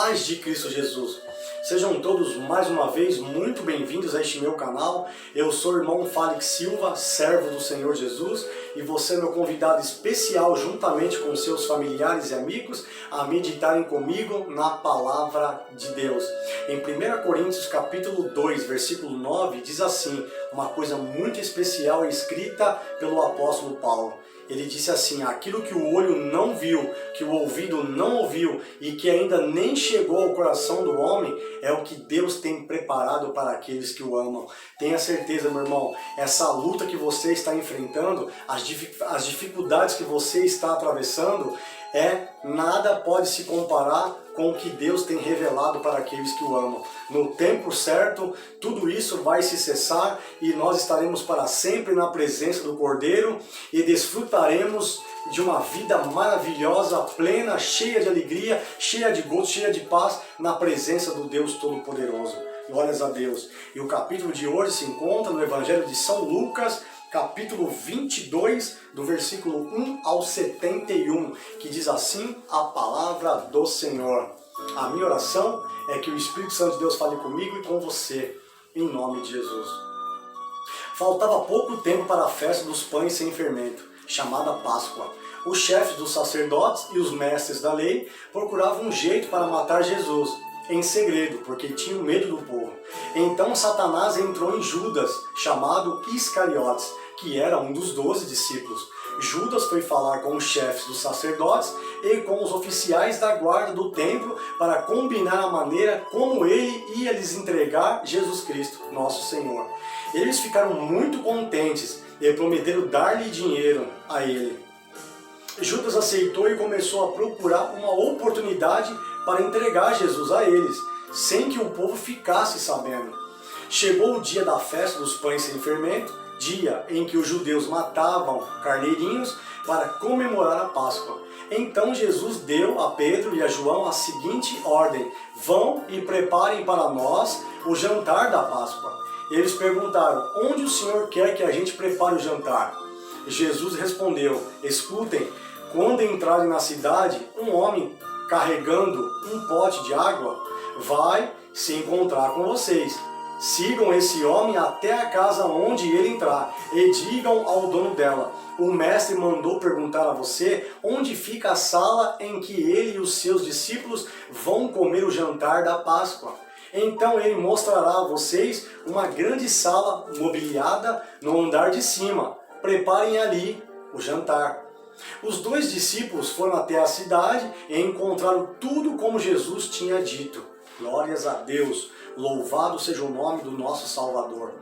paz de Cristo Jesus. Sejam todos mais uma vez muito bem-vindos a este meu canal. Eu sou o irmão Félix Silva, servo do Senhor Jesus, e você é meu convidado especial, juntamente com seus familiares e amigos, a meditarem comigo na Palavra de Deus. Em 1 Coríntios capítulo 2, versículo 9, diz assim, uma coisa muito especial escrita pelo apóstolo Paulo. Ele disse assim: aquilo que o olho não viu, que o ouvido não ouviu e que ainda nem chegou ao coração do homem, é o que Deus tem preparado para aqueles que o amam. Tenha certeza, meu irmão, essa luta que você está enfrentando, as dificuldades que você está atravessando, nada pode se comparar com o que Deus tem revelado para aqueles que o amam. No tempo certo, tudo isso vai se cessar e nós estaremos para sempre na presença do Cordeiro e desfrutaremos de uma vida maravilhosa, plena, cheia de alegria, cheia de gozo, cheia de paz, na presença do Deus Todo-Poderoso. Glórias a Deus. E o capítulo de hoje se encontra no Evangelho de São Lucas, capítulo 22, do versículo 1 ao 71, que diz assim a palavra do Senhor. A minha oração é que o Espírito Santo de Deus fale comigo e com você, em nome de Jesus. Faltava pouco tempo para a festa dos pães sem fermento, chamada Páscoa. Os chefes dos sacerdotes e os mestres da lei procuravam um jeito para matar Jesus, em segredo, porque tinham medo do povo. Então Satanás entrou em Judas, chamado Iscariotes, que era um dos 12 discípulos. Judas foi falar com os chefes dos sacerdotes e com os oficiais da guarda do templo para combinar a maneira como ele ia lhes entregar Jesus Cristo, nosso Senhor. Eles ficaram muito contentes e prometeram dar-lhe dinheiro a ele. Judas aceitou e começou a procurar uma oportunidade para entregar Jesus a eles, sem que o povo ficasse sabendo. Chegou o dia da festa dos pães sem fermento, dia em que os judeus matavam carneirinhos para comemorar a Páscoa. Então Jesus deu a Pedro e a João a seguinte ordem: vão e preparem para nós o jantar da Páscoa. Eles perguntaram: onde o Senhor quer que a gente prepare o jantar? Jesus respondeu: escutem, quando entrarem na cidade, um homem carregando um pote de água vai se encontrar com vocês. Sigam esse homem até a casa onde ele entrar e digam ao dono dela: o mestre mandou perguntar a você onde fica a sala em que ele e os seus discípulos vão comer o jantar da Páscoa. Então ele mostrará a vocês uma grande sala mobiliada no andar de cima. Preparem ali o jantar. Os 2 discípulos foram até a cidade e encontraram tudo como Jesus tinha dito. Glórias a Deus, louvado seja o nome do nosso Salvador.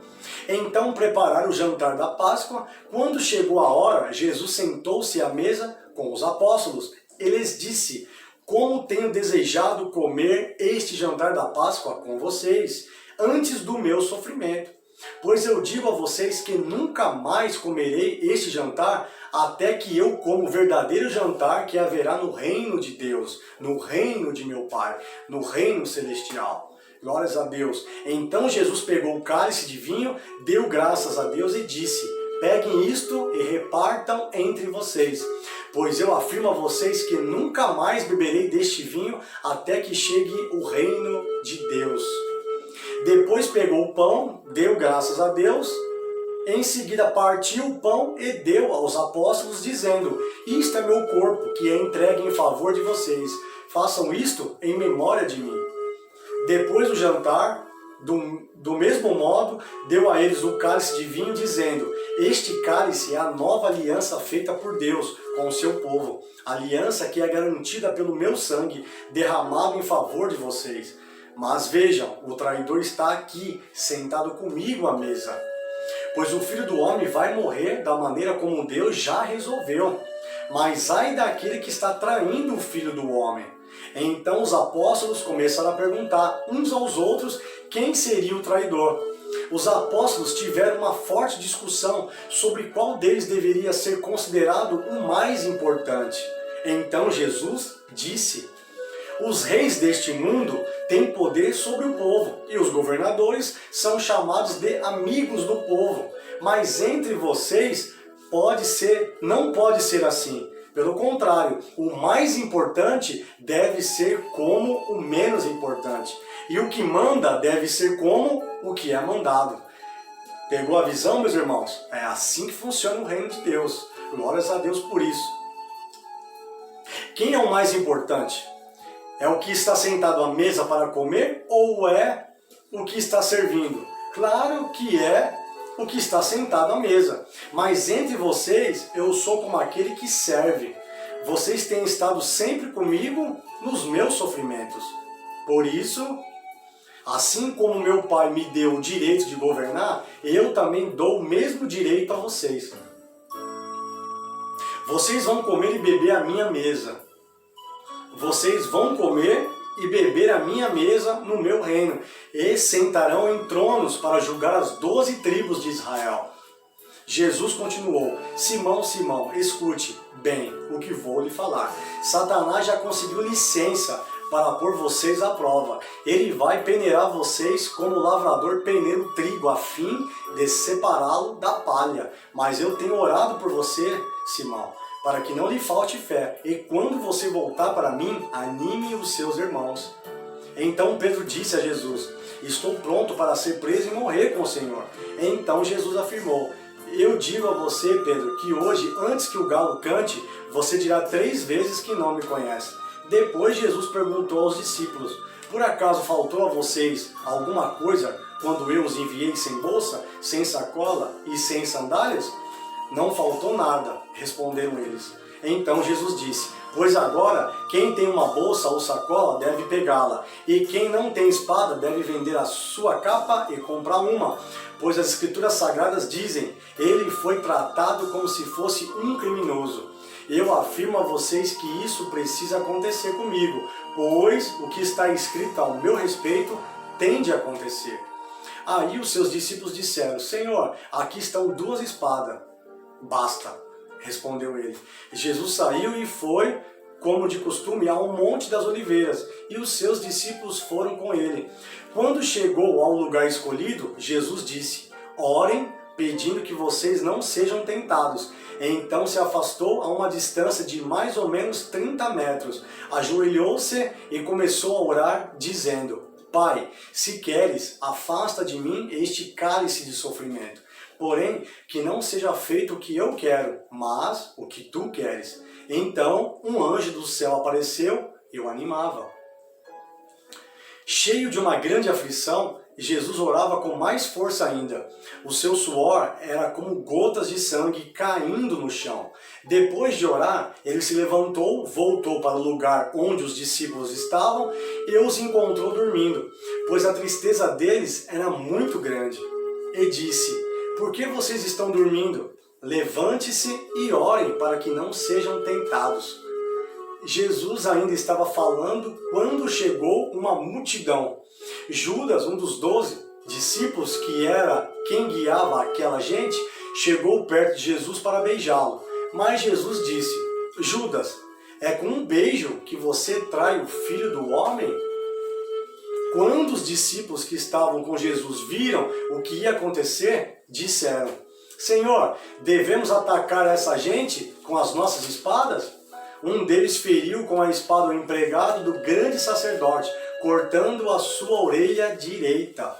Então prepararam o jantar da Páscoa. Quando chegou a hora, Jesus sentou-se à mesa com os apóstolos. Ele lhes disse: como tenho desejado comer este jantar da Páscoa com vocês, antes do meu sofrimento. Pois eu digo a vocês que nunca mais comerei este jantar, até que eu coma o verdadeiro jantar que haverá no reino de Deus, no reino de meu Pai, no reino celestial. Glórias a Deus. Então Jesus pegou o cálice de vinho, deu graças a Deus e disse: peguem isto e repartam entre vocês, pois eu afirmo a vocês que nunca mais beberei deste vinho até que chegue o reino de Deus. Depois pegou o pão, deu graças a Deus, em seguida partiu o pão e deu aos apóstolos, dizendo: isto é meu corpo, que é entregue em favor de vocês. Façam isto em memória de mim. Depois do jantar, do mesmo modo, deu a eles o cálice de vinho, dizendo: este cálice é a nova aliança feita por Deus com o seu povo, aliança que é garantida pelo meu sangue, derramado em favor de vocês. Mas vejam, o traidor está aqui, sentado comigo à mesa. Pois o Filho do Homem vai morrer da maneira como Deus já resolveu. Mas ai daquele que está traindo o Filho do Homem. Então os apóstolos começaram a perguntar uns aos outros quem seria o traidor. Os apóstolos tiveram uma forte discussão sobre qual deles deveria ser considerado o mais importante. Então Jesus disse: os reis deste mundo têm poder sobre o povo, e os governadores são chamados de amigos do povo. Mas entre vocês não pode ser assim. Pelo contrário, o mais importante deve ser como o menos E o que manda deve ser como o que é mandado. Pegou a visão, meus irmãos? É assim que funciona o reino de Deus. Glórias a Deus por isso. Quem é o mais importante? É o que está sentado à mesa para comer ou é o que está servindo? Claro que é o que está sentado à mesa. Mas entre vocês, eu sou como aquele que serve. Vocês têm estado sempre comigo nos meus sofrimentos. Por isso, assim como meu Pai me deu o direito de governar, eu também dou o mesmo direito a vocês. Vocês vão comer e beber à minha mesa. Vocês vão comer e beber à minha mesa no meu reino, e sentarão em tronos para julgar as 12 tribos de Israel. Jesus continuou: Simão, Simão, escute bem o que vou lhe falar. Satanás já conseguiu licença para pôr vocês à prova. Ele vai peneirar vocês como o lavrador peneira o trigo, a fim de separá-lo da palha. Mas eu tenho orado por você, Simão, para que não lhe falte fé. E quando você voltar para mim, anime os seus irmãos. Então Pedro disse a Jesus: estou pronto para ser preso e morrer com o Senhor. Então Jesus afirmou: eu digo a você, Pedro, que hoje, antes que o galo cante, você dirá 3 vezes que não me conhece. Depois Jesus perguntou aos discípulos: por acaso faltou a vocês alguma coisa quando eu os enviei sem bolsa, sem sacola e sem sandálias? Não faltou nada, responderam eles. Então Jesus disse: pois agora quem tem uma bolsa ou sacola deve pegá-la, e quem não tem espada deve vender a sua capa e comprar uma. Pois as Escrituras Sagradas dizem: ele foi tratado como se fosse um criminoso. Eu afirmo a vocês que isso precisa acontecer comigo, pois o que está escrito ao meu respeito tem de acontecer. Aí os seus discípulos disseram: Senhor, aqui estão 2 espadas. Basta, respondeu ele. Jesus saiu e foi, como de costume, ao Monte das Oliveiras, e os seus discípulos foram com ele. Quando chegou ao lugar escolhido, Jesus disse: orem, pedindo que vocês não sejam tentados. Então se afastou a uma distância de mais ou menos 30 metros, ajoelhou-se e começou a orar, dizendo: Pai, se queres, afasta de mim este cálice de sofrimento. Porém, que não seja feito o que eu quero, mas o que tu queres. Então um anjo do céu apareceu e o animava. Cheio de uma grande aflição, Jesus orava com mais força ainda. O seu suor era como gotas de sangue caindo no chão. Depois de orar, ele se levantou, voltou para o lugar onde os discípulos estavam e os encontrou dormindo, pois a tristeza deles era muito grande. E disse: por que vocês estão dormindo? Levante-se e orem para que não sejam tentados. Jesus ainda estava falando quando chegou uma multidão. Judas, um dos 12 discípulos, que era quem guiava aquela gente, chegou perto de Jesus para beijá-lo. Mas Jesus disse: Judas, é com um beijo que você trai o Filho do Homem? Quando os discípulos que estavam com Jesus viram o que ia acontecer, disseram: Senhor, devemos atacar essa gente com as nossas espadas? Um deles feriu com a espada o empregado do grande sacerdote, cortando a sua orelha direita.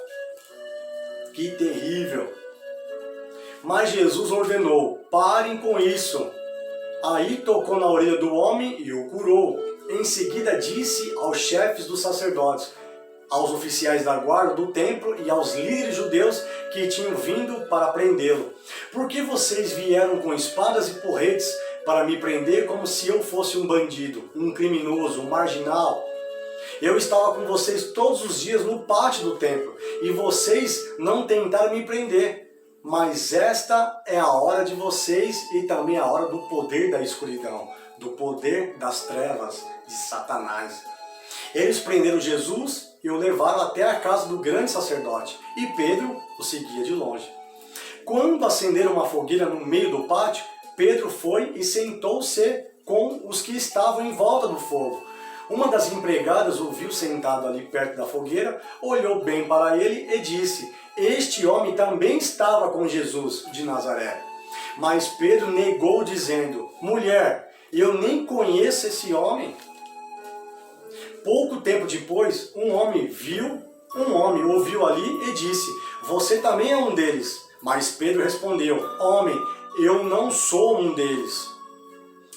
Que terrível! Mas Jesus ordenou: parem com isso. Aí tocou na orelha do homem e o curou. Em seguida disse aos chefes dos sacerdotes, aos oficiais da guarda do templo e aos líderes judeus que tinham vindo para prendê-lo: por que vocês vieram com espadas e porretes para me prender como se eu fosse um bandido, um criminoso, um marginal? Eu estava com vocês todos os dias no pátio do templo e vocês não tentaram me prender. Mas esta é a hora de vocês e também a hora do poder da escuridão, do poder das trevas de Satanás. Eles prenderam Jesus e o levaram até a casa do grande sacerdote, e Pedro o seguia de longe. Quando acenderam uma fogueira no meio do pátio, Pedro foi e sentou-se com os que estavam em volta do fogo. Uma das empregadas o viu sentado ali perto da fogueira, olhou bem para ele e disse: este homem também estava com Jesus de Nazaré. Mas Pedro negou, dizendo: mulher, eu nem conheço esse homem. Pouco tempo depois, um homem ouviu ali e disse: você também é um deles. Mas Pedro respondeu: homem, eu não sou um deles.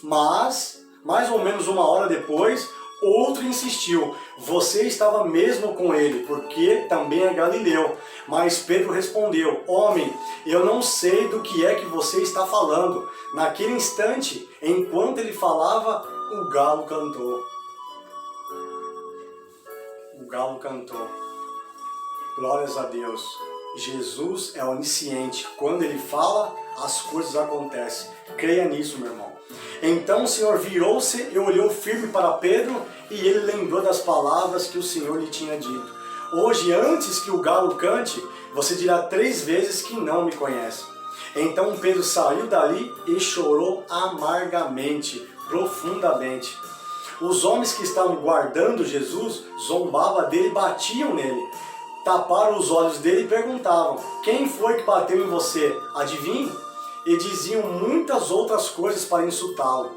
Mas, mais ou menos uma hora depois, outro insistiu: você estava mesmo com ele, porque também é galileu. Mas Pedro respondeu: homem, eu não sei do que é que você está falando. Naquele instante, enquanto ele falava, o galo cantou. O galo cantou. Glórias a Deus. Jesus é onisciente. Quando ele fala, as coisas acontecem. Creia nisso, meu irmão. Então o Senhor virou-se e olhou firme para Pedro, e ele lembrou das palavras que o Senhor lhe tinha dito. Hoje, antes que o galo cante, você dirá 3 vezes que não me conhece. Então Pedro saiu dali e chorou amargamente, profundamente. Os homens que estavam guardando Jesus zombavam dele e batiam nele. Taparam os olhos dele e perguntavam: quem foi que bateu em você? Adivinhe? E diziam muitas outras coisas para insultá-lo.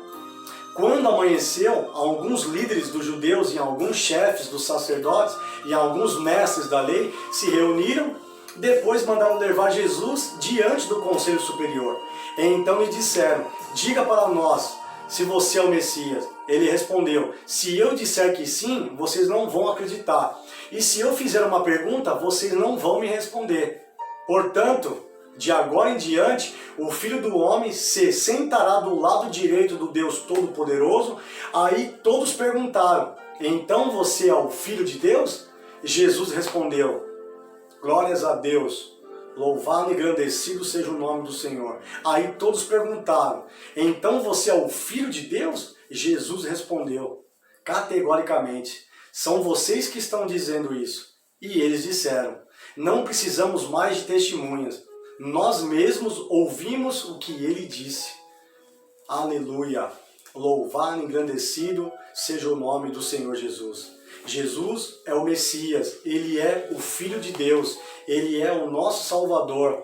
Quando amanheceu, alguns líderes dos judeus e alguns chefes dos sacerdotes e alguns mestres da lei se reuniram. Depois mandaram levar Jesus diante do conselho superior. E então lhe disseram: diga para nós se você é o Messias. Ele respondeu: se eu disser que sim, vocês não vão acreditar. E se eu fizer uma pergunta, vocês não vão me responder. Portanto, de agora em diante, o Filho do Homem se sentará do lado direito do Deus Todo-Poderoso. Aí todos perguntaram: então você é o Filho de Deus? Jesus respondeu: glórias a Deus, louvado e engrandecido seja o nome do Senhor. Aí todos perguntaram: então você é o Filho de Deus? Jesus respondeu categoricamente: são vocês que estão dizendo isso. E eles disseram: não precisamos mais de testemunhas. Nós mesmos ouvimos o que ele disse. Aleluia! Louvado e engrandecido seja o nome do Senhor Jesus. Jesus é o Messias, ele é o Filho de Deus, ele é o nosso Salvador.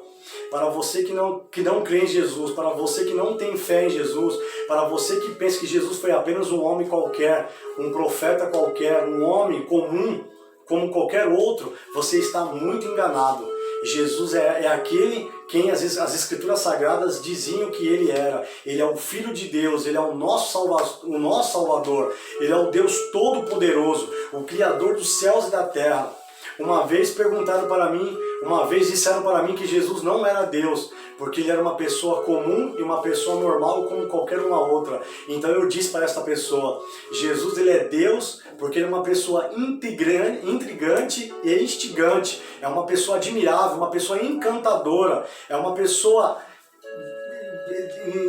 Para você que não crê em Jesus, para você que não tem fé em Jesus, para você que pensa que Jesus foi apenas um homem qualquer, um profeta qualquer, um homem comum, como qualquer outro, você está muito enganado. Jesus é aquele quem as Escrituras Sagradas diziam que ele era. Ele é o Filho de Deus, ele é o nosso Salvador, ele é o Deus Todo-Poderoso, o Criador dos céus e da terra. Uma vez disseram para mim que Jesus não era Deus, porque ele era uma pessoa comum e uma pessoa normal como qualquer uma outra. Então eu disse para esta pessoa: Jesus ele é Deus porque ele é uma pessoa intrigante e instigante, é uma pessoa admirável, uma pessoa encantadora, é uma pessoa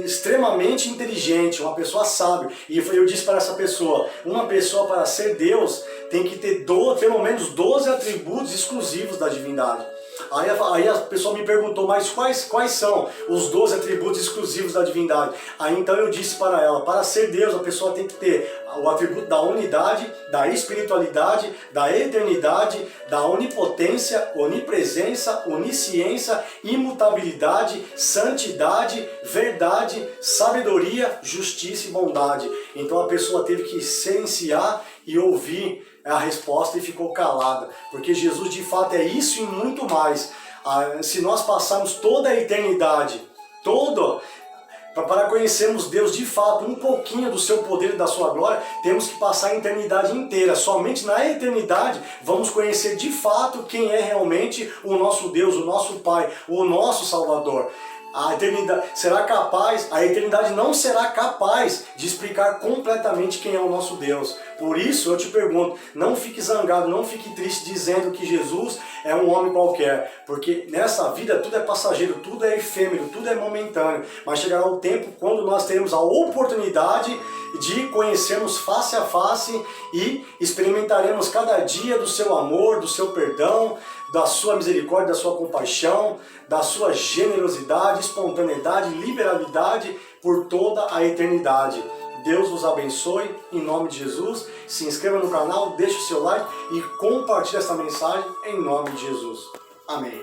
extremamente inteligente, uma pessoa sábia. E eu disse para essa pessoa: uma pessoa para ser Deus tem que ter pelo menos 12 atributos exclusivos da divindade. Aí a pessoa me perguntou: mas quais são os 12 atributos exclusivos da divindade? Aí então eu disse para ela: para ser Deus a pessoa tem que ter o atributo da unidade, da espiritualidade, da eternidade, da onipotência, onipresença, onisciência, imutabilidade, santidade, verdade, sabedoria, justiça e bondade. Então a pessoa teve que silenciar e ouvir a resposta e ficou calada, porque Jesus de fato é isso e muito mais. Se nós passarmos toda a eternidade, para conhecermos Deus de fato, um pouquinho do seu poder e da sua glória, temos que passar a eternidade inteira. Somente na eternidade vamos conhecer de fato quem é realmente o nosso Deus, o nosso Pai, o nosso Salvador. A eternidade não será capaz de explicar completamente quem é o nosso Deus. Por isso eu te pergunto, não fique zangado, não fique triste dizendo que Jesus é um homem qualquer, porque nessa vida tudo é passageiro, tudo é efêmero, tudo é momentâneo, mas chegará o tempo quando nós teremos a oportunidade de conhecermos face a face e experimentaremos cada dia do seu amor, do seu perdão, da sua misericórdia, da sua compaixão, da sua generosidade, espontaneidade, liberalidade por toda a eternidade. Deus vos abençoe, em nome de Jesus. Se inscreva no canal, deixe o seu like e compartilhe essa mensagem em nome de Jesus. Amém.